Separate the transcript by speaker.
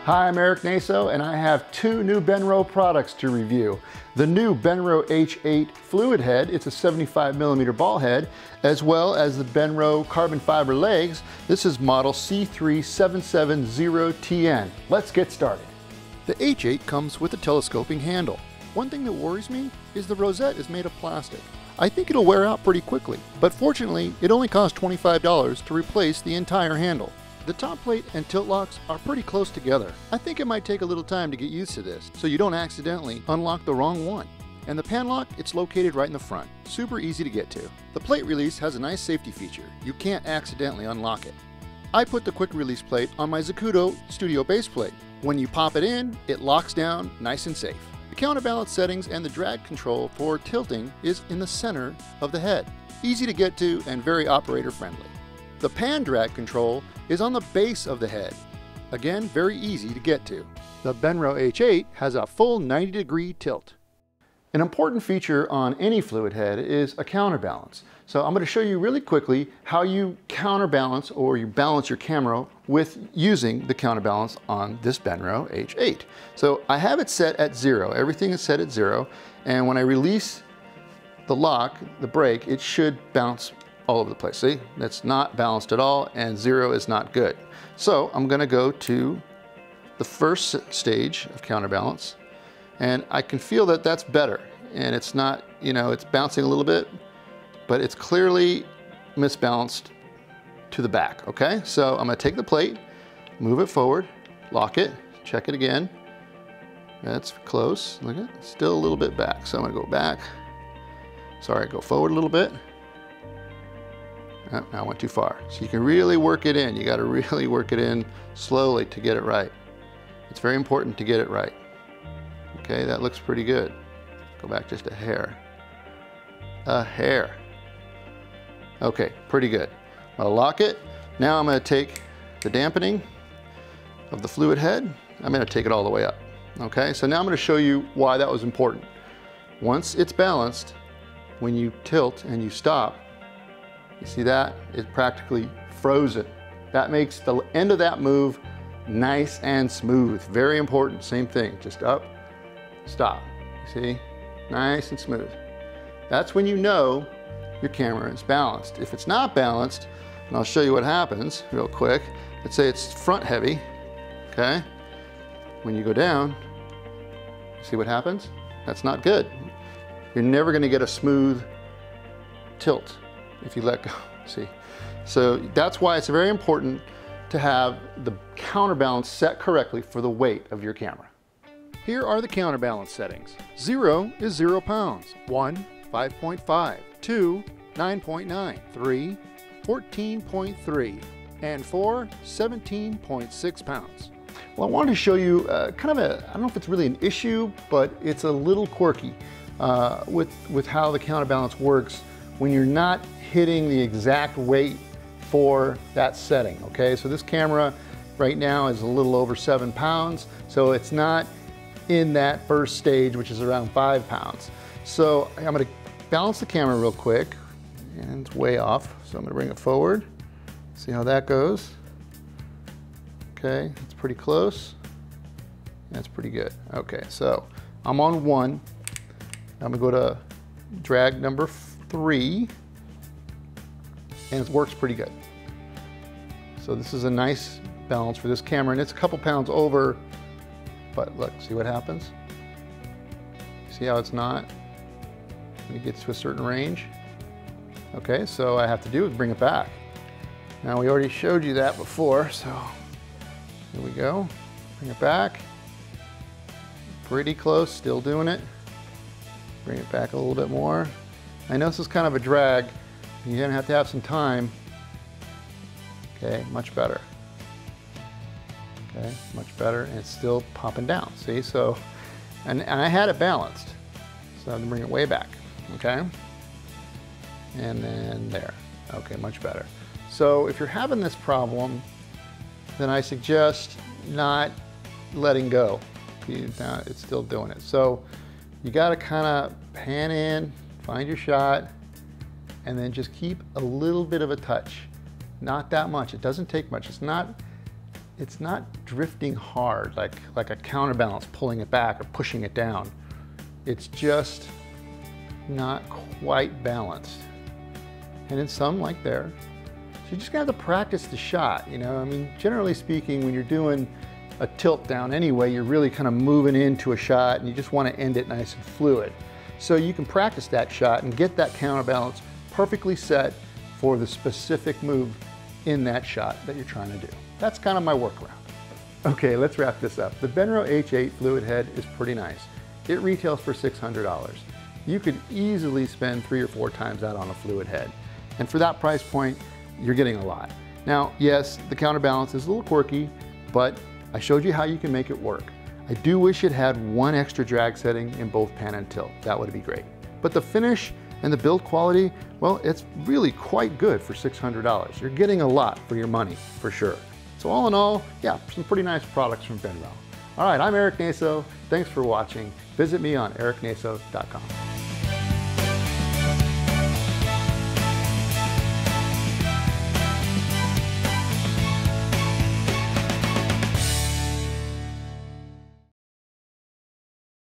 Speaker 1: Hi, I'm Eric Naso, and I have two new Benro products to review. The new Benro H8 fluid head, it's a 75mm ball head, as well as the Benro carbon fiber legs. This is model C3770TN. Let's get started. The H8 comes with a telescoping handle. One thing that worries me is the rosette is made of plastic. I think it'll wear out pretty quickly, but fortunately, it only costs $25 to replace the entire handle. The top plate and tilt locks are pretty close together. I think it might take a little time to get used to this, so you don't accidentally unlock the wrong one. And the pan lock, it's located right in the front. Super easy to get to. The plate release has a nice safety feature. You can't accidentally unlock it. I put the quick release plate on my Zacuto Studio base plate. When you pop it in, it locks down nice and safe. The counterbalance settings and the drag control for tilting is in the center of the head. Easy to get to and very operator friendly. The pan drag control is on the base of the head. Again, very easy to get to. The Benro H8 has a full 90-degree tilt. An important feature on any fluid head is a counterbalance. So I'm going to show you really quickly how you counterbalance or you balance your camera with using the counterbalance on this Benro H8. So I have it set at 0. Everything is set at 0. And when I release the lock, the brake, it should bounce all over the place. See, that's not balanced at all, and 0 is not good. So I'm gonna go to the first stage of counterbalance, and I can feel that that's better. And it's not, it's bouncing a little bit, but it's clearly misbalanced to the back, okay? So I'm gonna take the plate, move it forward, lock it, check it again. That's close, look at it, still a little bit back. So I'm gonna go back. Sorry, go forward a little bit. Oh, I went too far. So you can really work it in. You got to really work it in slowly to get it right. It's very important to get it right. Okay, that looks pretty good. Go back just a hair. A hair. Okay, pretty good. I'll lock it. Now I'm going to take the dampening of the fluid head. I'm going to take it all the way up. Okay, so now I'm going to show you why that was important. Once it's balanced, when you tilt and you stop, you see that? It practically froze it. That makes the end of that move nice and smooth. Very important, same thing. Just up, stop. See? Nice and smooth. That's when you know your camera is balanced. If it's not balanced, and I'll show you what happens real quick. Let's say it's front heavy, okay? When you go down, see what happens? That's not good. You're never gonna get a smooth tilt if you let go, see? So that's why it's very important to have the counterbalance set correctly for the weight of your camera. Here are the counterbalance settings. 0 is 0 pounds, 1, 5.5, 2, 9.9, 3, 14.3, and 4, 17.6 pounds. Well, I wanted to show you kind of I don't know if it's really an issue, but it's a little quirky with how the counterbalance works when you're not hitting the exact weight for that setting, okay? So this camera right now is a little over 7 pounds, so it's not in that first stage, which is around 5 pounds. So I'm gonna balance the camera real quick, and it's way off, so I'm gonna bring it forward. See how that goes. Okay, it's pretty close. That's pretty good. Okay, so I'm on 1. I'm gonna go to drag number 3, and it works pretty good. So this is a nice balance for this camera, and it's a couple pounds over, but look, see what happens? See how it's not when it gets to a certain range? Okay, so all I have to do is bring it back. Now we already showed you that before, so here we go. Bring it back. Pretty close, still doing it. Bring it back a little bit more. I know this is kind of a drag. You're gonna have to have some time. Okay, much better. Okay, much better, and it's still popping down, see? So, and I had it balanced. So I'm gonna bring it way back, okay? And then there, okay, much better. So if you're having this problem, then I suggest not letting go. It's still doing it. So you gotta kinda pan in, find your shot, and then just keep a little bit of a touch. Not that much, it doesn't take much. It's not it's not drifting hard like a counterbalance pulling it back or pushing it down. It's just not quite balanced. And in some, like there, so you just gotta have to practice the shot, you know? I mean, generally speaking, when you're doing a tilt down anyway, you're really kind of moving into a shot and you just want to end it nice and fluid. So you can practice that shot and get that counterbalance perfectly set for the specific move in that shot that you're trying to do. That's kind of my workaround. Okay, let's wrap this up. The Benro H8 fluid head is pretty nice. It retails for $600. You could easily spend 3 or 4 times that on a fluid head. And for that price point, you're getting a lot. Now, yes, the counterbalance is a little quirky, but I showed you how you can make it work. I do wish it had one extra drag setting in both pan and tilt. That would be great. But the finish and the build quality, well, it's really quite good for $600. You're getting a lot for your money, for sure. So all in all, yeah, some pretty nice products from Benro. All right, I'm Eric Naso. Thanks for watching. Visit me on ericnaso.com.